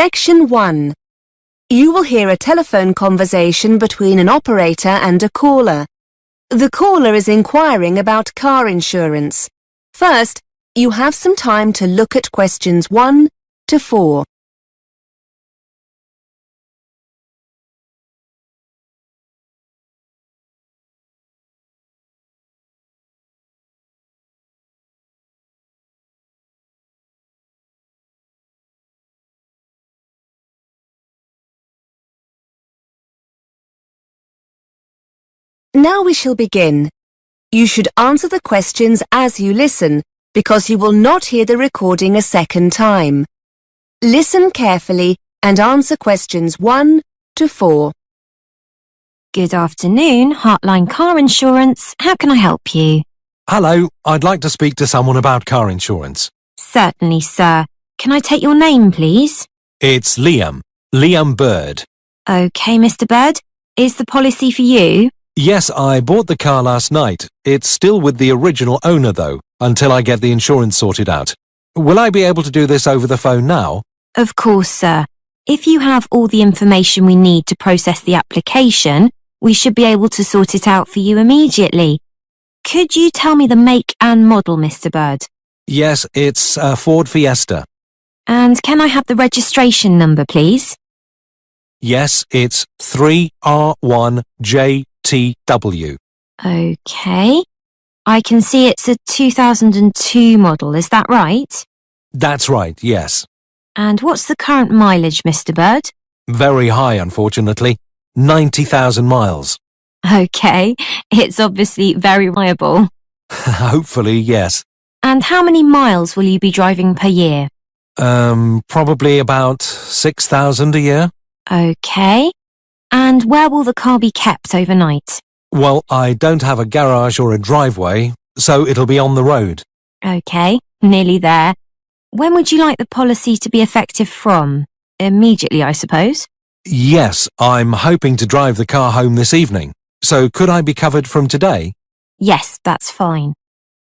Section 1. You will hear a telephone conversation between an operator and a caller. The caller is inquiring about car insurance. First, you have some time to look at questions 1 to 4. Now we shall begin. You should answer the questions as you listen, because you will not hear the recording a second time. Listen carefully and answer questions 1 to 4. Good afternoon, Heartline Car Insurance. How can I help you? Hello, I'd like to speak to someone about car insurance. Certainly, sir. Can I take your name, please? It's Liam Bird. OK, Mr. Bird. Is the policy for you? Yes, I bought the car last night. It's still with the original owner, though, until I get the insurance sorted out. Will I be able to do this over the phone now? Of course, sir. If you have all the information we need to process the application, we should be able to sort it out for you immediately. Could you tell me the make and model, Mr. Bird? Yes, it's a Ford Fiesta. And can I have the registration number, please? Yes, it's 3R1JTW. OK. I can see it's a 2002 model, is that right? That's right, yes. And what's the current mileage, Mr. Bird? Very high, unfortunately. 90,000 miles. OK, it's obviously very reliable. Hopefully, yes. And how many miles will you be driving per year? Probably about 6,000 a year. OK. And where will the car be kept overnight? Well, I don't have a garage or a driveway, so it'll be on the road. OK, nearly there. When would you like the policy to be effective from? Immediately, I suppose? Yes, I'm hoping to drive the car home this evening. So could I be covered from today? Yes, that's fine.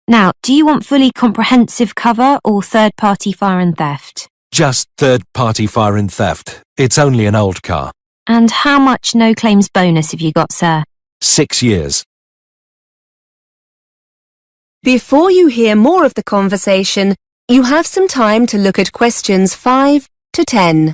Now, do you want fully comprehensive cover or third-party fire and theft? Just third-party fire and theft. It's only an old car. And how much no-claims bonus have you got, sir? 6 years. Before you hear more of the conversation, you have some time to look at questions 5 to 10.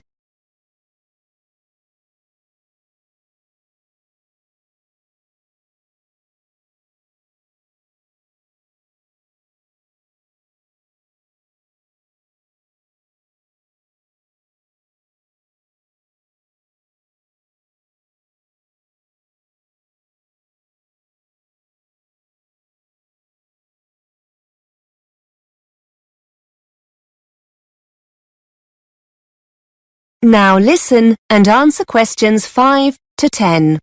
Now listen and answer questions 5 to 10.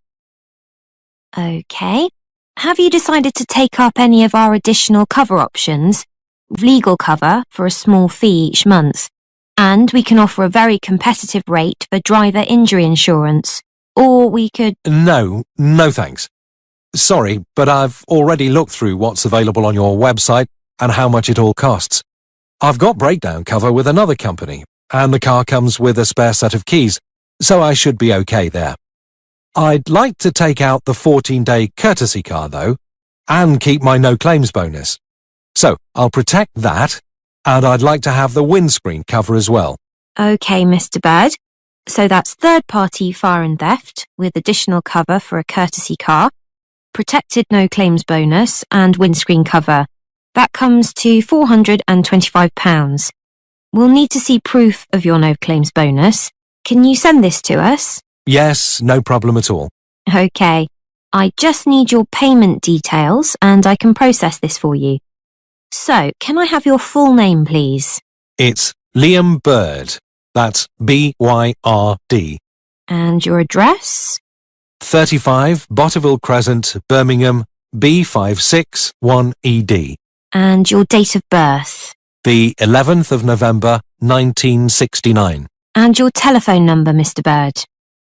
OK. Have you decided to take up any of our additional cover options? Legal cover for a small fee each month. And we can offer a very competitive rate for driver injury insurance. Or we could... No thanks. Sorry, but I've already looked through what's available on your website and how much it all costs. I've got breakdown cover with another company, and the car comes with a spare set of keys, so I should be okay there. I'd like to take out the 14-day courtesy car, though, and keep my no-claims bonus. So I'll protect that, and I'd like to have the windscreen cover as well. OK, Mr. Bird. So that's third-party fire and theft with additional cover for a courtesy car, protected no-claims bonus and windscreen cover. That comes to £425. We'll need to see proof of your no-claims bonus. Can you send this to us? Yes, no problem at all. OK. I just need your payment details and I can process this for you. So, can I have your full name, please? It's Liam Bird. That's B-Y-R-D. And your address? 35 Botterville Crescent, Birmingham, B561ED. And your date of birth? The 11th of November, 1969. And your telephone number, Mr. Bird?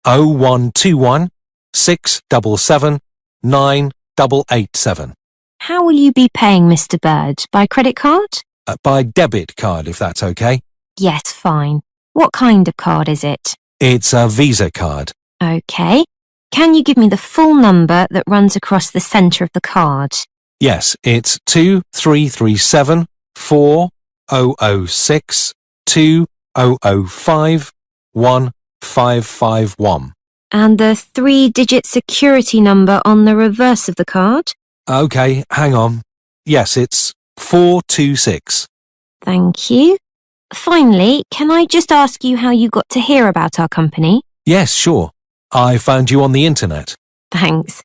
0121 677 9887. How will you be paying, Mr. Bird? By credit card? By debit card, if that's okay. Yes, fine. What kind of card is it? It's a Visa card. OK. Can you give me the full number that runs across the centre of the card? Yes, it's 2337 4006 2005 1551. And the 3-digit security number on the reverse of the card? OK, hang on. Yes, it's 426. Thank you. Finally, can I just ask you how you got to hear about our company? Yes, sure. I found you on the internet. Thanks.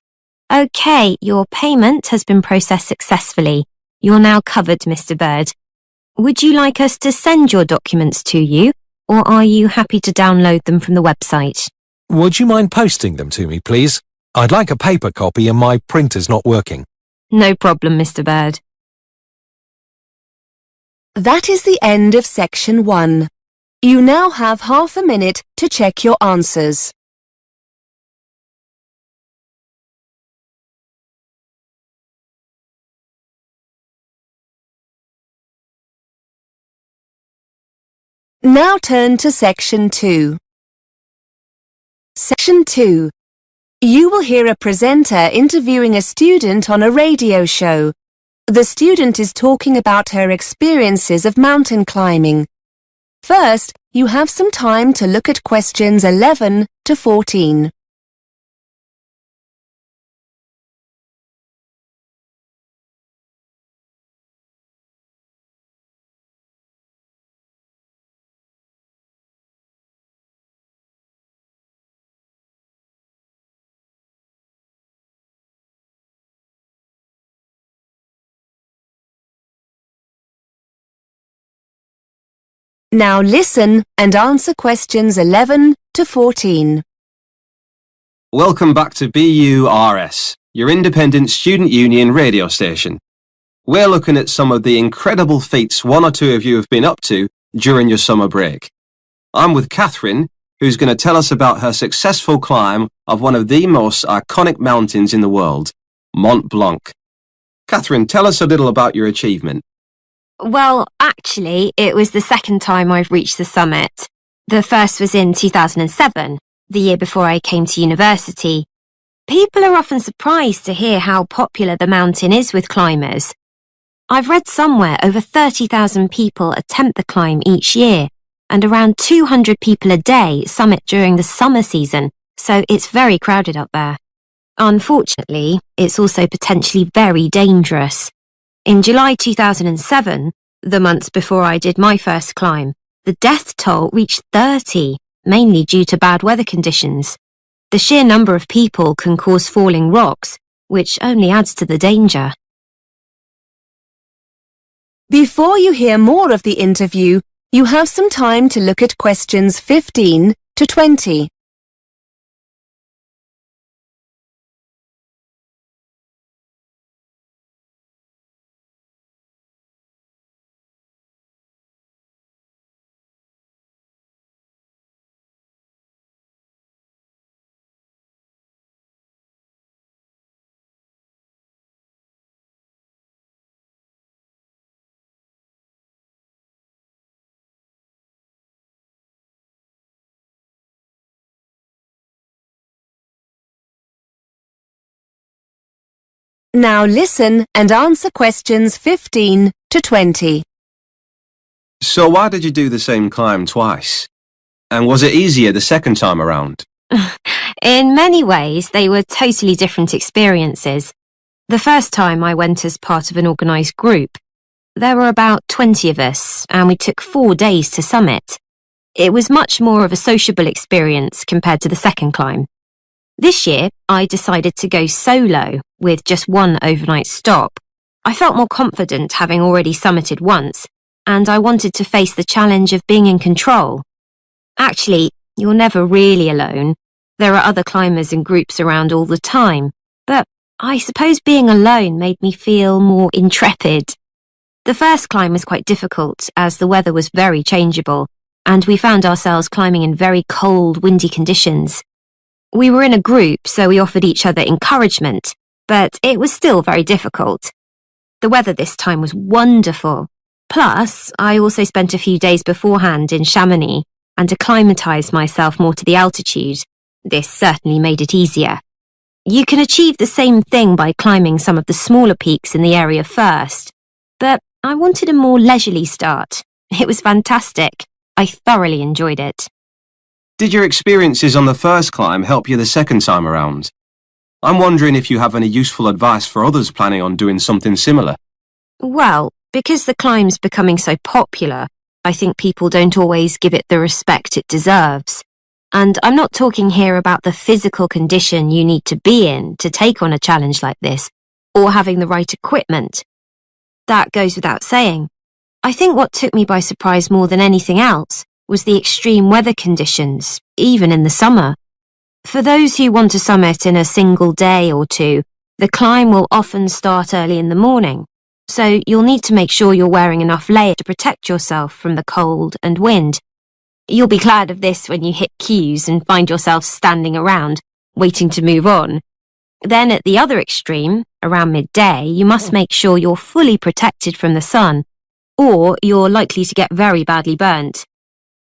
OK, your payment has been processed successfully. You're now covered, Mr. Bird. Would you like us to send your documents to you, or are you happy to download them from the website? Would you mind posting them to me, please? I'd like a paper copy and my printer's not working. No problem, Mr. Bird. That is the end of section 1. You now have half a minute to check your answers. Now turn to section 2. Section 2. You will hear a presenter interviewing a student on a radio show. The student is talking about her experiences of mountain climbing. First, you have some time to look at questions 11 to 14. Now listen and answer questions 11 to 14. Welcome back to BURS, your independent student union radio station. We're looking at some of the incredible feats one or two of you have been up to during your summer break. I'm with Catherine, who's going to tell us about her successful climb of one of the most iconic mountains in the world, Mont Blanc. Catherine, tell us a little about your achievement. Well, actually, it was the second time I've reached the summit. The first was in 2007, the year before I came to university. People are often surprised to hear how popular the mountain is with climbers. I've read somewhere over 30,000 people attempt the climb each year, and around 200 people a day summit during the summer season, so it's very crowded up there. Unfortunately, it's also potentially very dangerous. In July 2007, the month before I did my first climb, the death toll reached 30, mainly due to bad weather conditions. The sheer number of people can cause falling rocks, which only adds to the danger. Before you hear more of the interview, you have some time to look at questions 15 to 20. Now listen and answer questions 15 to 20. So why did you do the same climb twice? And was it easier the second time around? In many ways, they were totally different experiences. The first time I went as part of an organised group. There were about 20 of us, and we took 4 days to summit. It was much more of a sociable experience compared to the second climb. This year, I decided to go solo with just one overnight stop. I felt more confident having already summited once, and I wanted to face the challenge of being in control. Actually, you're never really alone. There are other climbers and groups around all the time, but I suppose being alone made me feel more intrepid. The first climb was quite difficult as the weather was very changeable, and we found ourselves climbing in very cold, windy conditions. We were in a group, so we offered each other encouragement, but it was still very difficult. The weather this time was wonderful. Plus, I also spent a few days beforehand in Chamonix, and acclimatise myself more to the altitude. This certainly made it easier. You can achieve the same thing by climbing some of the smaller peaks in the area first, but I wanted a more leisurely start. It was fantastic. I thoroughly enjoyed it. Did your experiences on the first climb help you the second time around? I'm wondering if you have any useful advice for others planning on doing something similar. Well, because the climb's becoming so popular, I think people don't always give it the respect it deserves. And I'm not talking here about the physical condition you need to be in to take on a challenge like this, or having the right equipment. That goes without saying. I think what took me by surprise more than anything else was the extreme weather conditions, even in the summer. For those who want to summit in a single day or two, the climb will often start early in the morning, so you'll need to make sure you're wearing enough layer to protect yourself from the cold and wind. You'll be glad of this when you hit queues and find yourself standing around, waiting to move on. Then at the other extreme, around midday, you must make sure you're fully protected from the sun, or you're likely to get very badly burnt.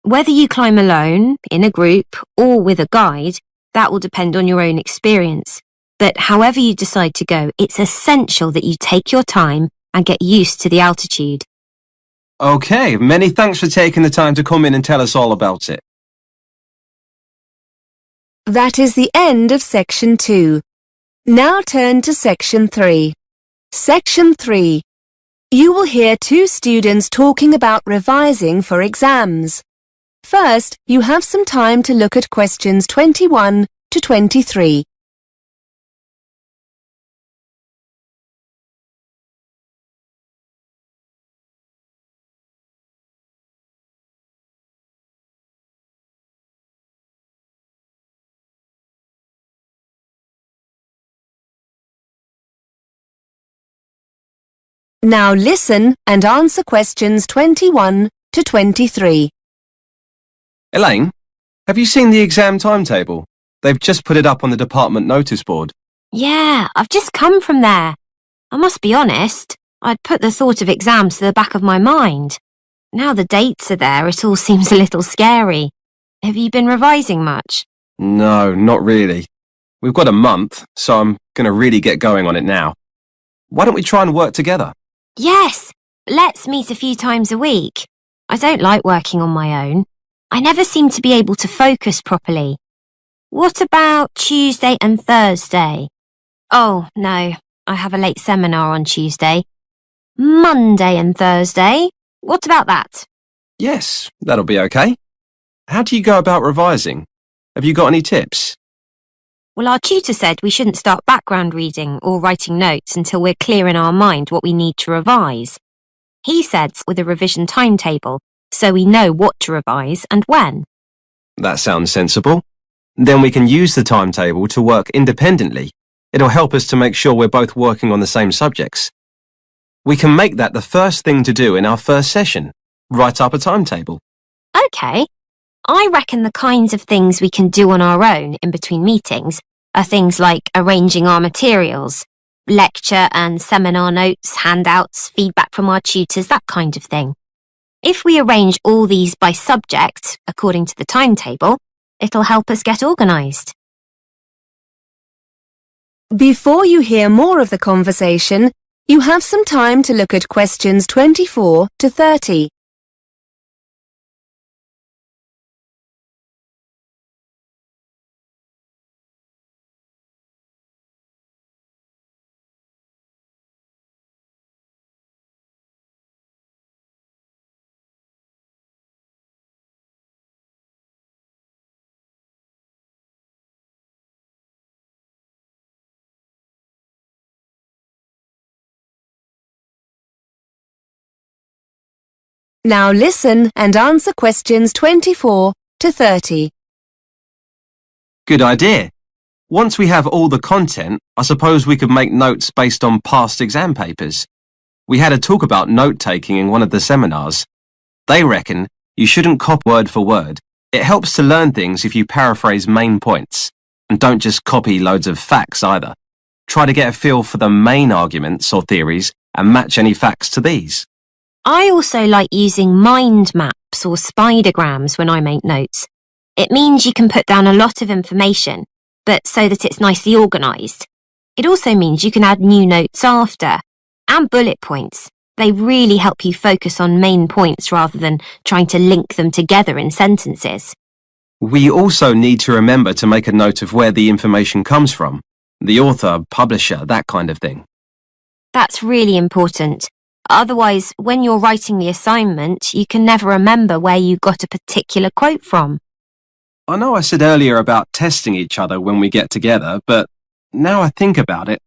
Whether you climb alone, in a group, or with a guide, that will depend on your own experience. But however you decide to go, it's essential that you take your time and get used to the altitude. Okay, many thanks for taking the time to come in and tell us all about it. That is the end of Section 2. Now turn to Section 3. Section 3. You will hear two students talking about revising for exams. First, you have some time to look at questions 21 to 23. Now listen and answer questions 21 to 23. Elaine, have you seen the exam timetable? They've just put it up on the department notice board. Yeah, I've just come from there. I must be honest, I'd put the thought of exams to the back of my mind. Now the dates are there, it all seems a little scary. Have you been revising much? No, not really. We've got a month, so I'm going to really get going on it now. Why don't we try and work together? Yes, let's meet a few times a week. I don't like working on my own. I never seem to be able to focus properly. What about Tuesday and Thursday? Oh, no, I have a late seminar on Tuesday. Monday and Thursday? What about that? Yes, that'll be okay. How do you go about revising? Have you got any tips? Well, our tutor said we shouldn't start background reading or writing notes until we're clear in our mind what we need to revise. He said with a revision timetable, so we know what to revise and when. That sounds sensible. Then we can use the timetable to work independently. It'll help us to make sure we're both working on the same subjects. We can make that the first thing to do in our first session. Write up a timetable. OK. I reckon the kinds of things we can do on our own in between meetings are things like arranging our materials, lecture and seminar notes, handouts, feedback from our tutors, that kind of thing. If we arrange all these by subject, according to the timetable, it'll help us get organised. Before you hear more of the conversation, you have some time to look at questions 24 to 30. Now listen and answer questions 24 to 30. Good idea. Once we have all the content, I suppose we could make notes based on past exam papers. We had a talk about note-taking in one of the seminars. They reckon you shouldn't copy word for word. It helps to learn things if you paraphrase main points. And don't just copy loads of facts either. Try to get a feel for the main arguments or theories and match any facts to these. I also like using mind maps or spidergrams when I make notes. It means you can put down a lot of information, but so that it's nicely organised. It also means you can add new notes after, and bullet points. They really help you focus on main points rather than trying to link them together in sentences. We also need to remember to make a note of where the information comes from. The author, publisher, that kind of thing. That's really important. Otherwise, when you're writing the assignment, you can never remember where you got a particular quote from. I know I said earlier about testing each other when we get together, but now I think about it,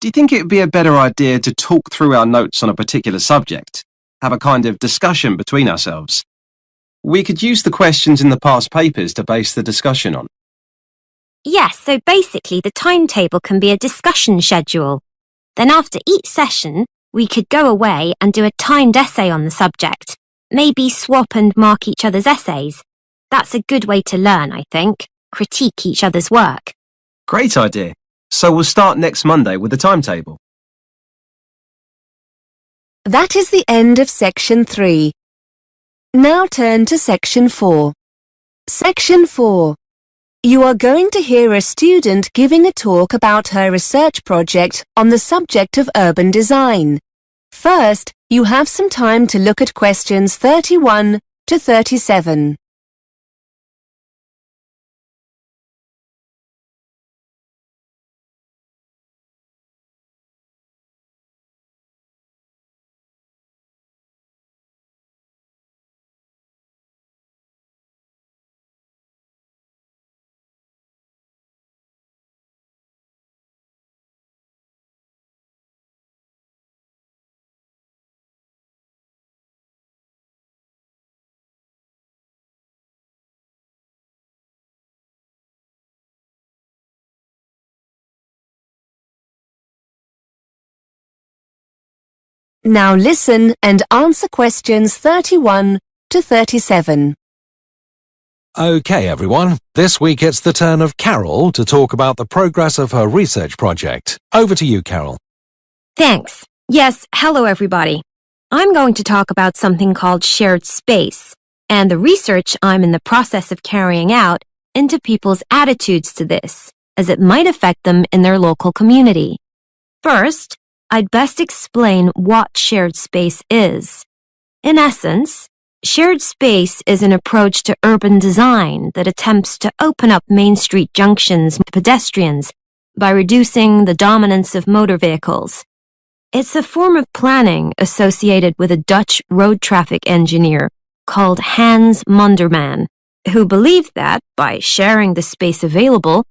do you think it would be a better idea to talk through our notes on a particular subject? Have a kind of discussion between ourselves? We could use the questions in the past papers to base the discussion on. Yes, so basically the timetable can be a discussion schedule. Then after each session, we could go away and do a timed essay on the subject. Maybe swap and mark each other's essays. That's a good way to learn, I think. Critique each other's work. Great idea. So we'll start next Monday with the timetable. That is the end of Section 3. Now turn to Section 4. Section 4. You are going to hear a student giving a talk about her research project on the subject of urban design. First, you have some time to look at questions 31 to 37. Now listen and answer questions 31 to 37. OK, everyone. This week it's the turn of Carol to talk about the progress of her research project. Over to you, Carol. Thanks. Yes, hello everybody. I'm going to talk about something called shared space and the research I'm in the process of carrying out into people's attitudes to this, as it might affect them in their local community. First, I'd best explain what shared space is. In essence, shared space is an approach to urban design that attempts to open up main street junctions to pedestrians by reducing the dominance of motor vehicles. It's a form of planning associated with a Dutch road traffic engineer called Hans Monderman, who believed that by sharing the space available,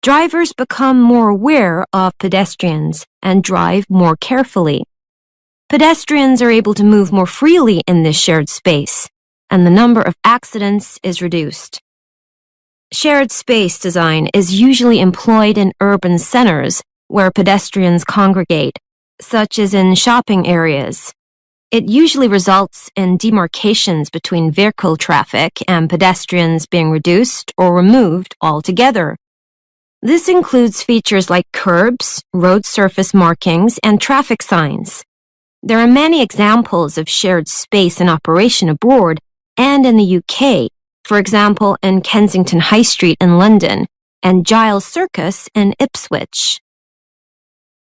drivers become more aware of pedestrians and drive more carefully. Pedestrians are able to move more freely in this shared space, and the number of accidents is reduced. Shared space design is usually employed in urban centers where pedestrians congregate, such as in shopping areas. It usually results in demarcations between vehicle traffic and pedestrians being reduced or removed altogether. This includes features like curbs, road surface markings, and traffic signs. There are many examples of shared space in operation abroad and in the UK, for example in Kensington High Street in London and Giles Circus in Ipswich.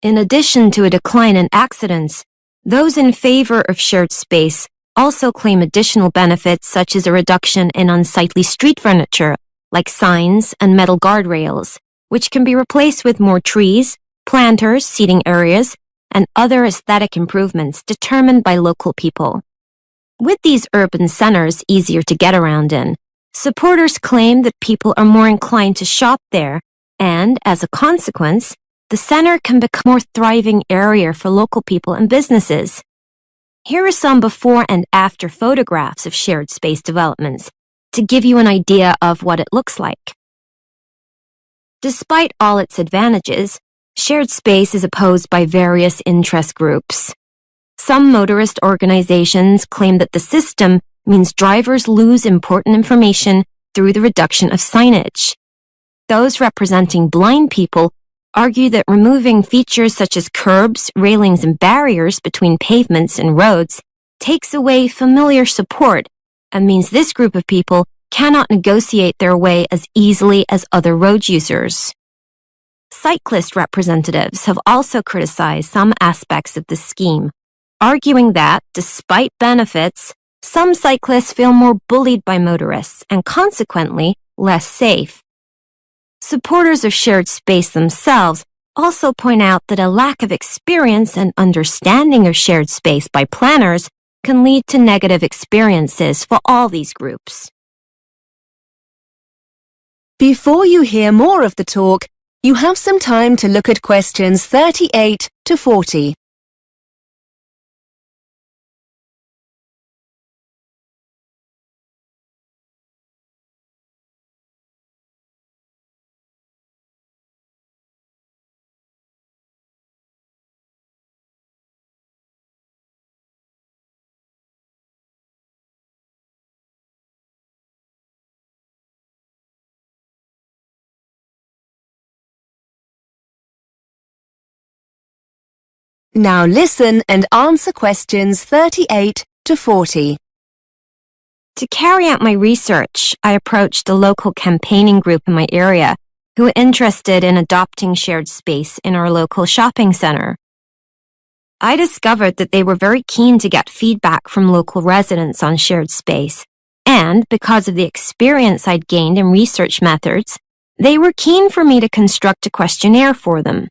In addition to a decline in accidents, those in favor of shared space also claim additional benefits such as a reduction in unsightly street furniture, like signs and metal guardrails, which can be replaced with more trees, planters, seating areas, and other aesthetic improvements determined by local people. With these urban centers easier to get around in, supporters claim that people are more inclined to shop there, and as a consequence, the center can become a more thriving area for local people and businesses. Here are some before and after photographs of shared space developments to give you an idea of what it looks like. Despite all its advantages, shared space is opposed by various interest groups. Some motorist organizations claim that the system means drivers lose important information through the reduction of signage. Those representing blind people argue that removing features such as curbs, railings, and barriers between pavements and roads takes away familiar support and means this group of people cannot negotiate their way as easily as other road users. Cyclist representatives have also criticized some aspects of the scheme, arguing that, despite benefits, some cyclists feel more bullied by motorists and consequently less safe. Supporters of shared space themselves also point out that a lack of experience and understanding of shared space by planners can lead to negative experiences for all these groups. Before you hear more of the talk, you have some time to look at questions 38 to 40. Now listen and answer questions 38 to 40. To carry out my research, I approached a local campaigning group in my area who were interested in adopting shared space in our local shopping center. I discovered that they were very keen to get feedback from local residents on shared space, and because of the experience I'd gained in research methods, they were keen for me to construct a questionnaire for them.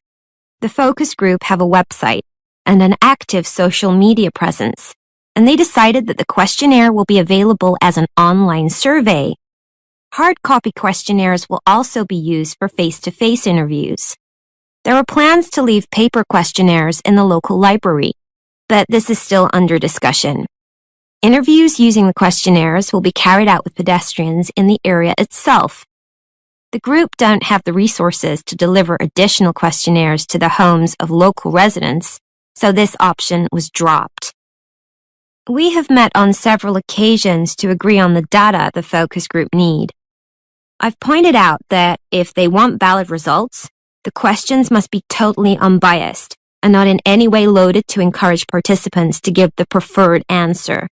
The focus group have a website and an active social media presence, and they decided that the questionnaire will be available as an online survey. Hard copy questionnaires will also be used for face-to-face interviews. There are plans to leave paper questionnaires in the local library, but this is still under discussion. Interviews using the questionnaires will be carried out with pedestrians in the area itself. The group don't have the resources to deliver additional questionnaires to the homes of local residents, so this option was dropped. We have met on several occasions to agree on the data the focus group need. I've pointed out that if they want valid results, the questions must be totally unbiased and not in any way loaded to encourage participants to give the preferred answer.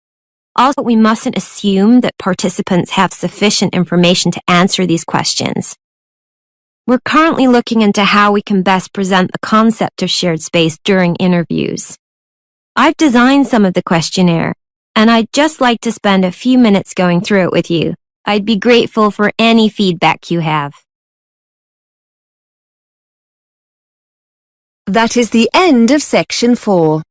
Also, we mustn't assume that participants have sufficient information to answer these questions. We're currently looking into how we can best present the concept of shared space during interviews. I've designed some of the questionnaire, and I'd just like to spend a few minutes going through it with you. I'd be grateful for any feedback you have. That is the end of section 4.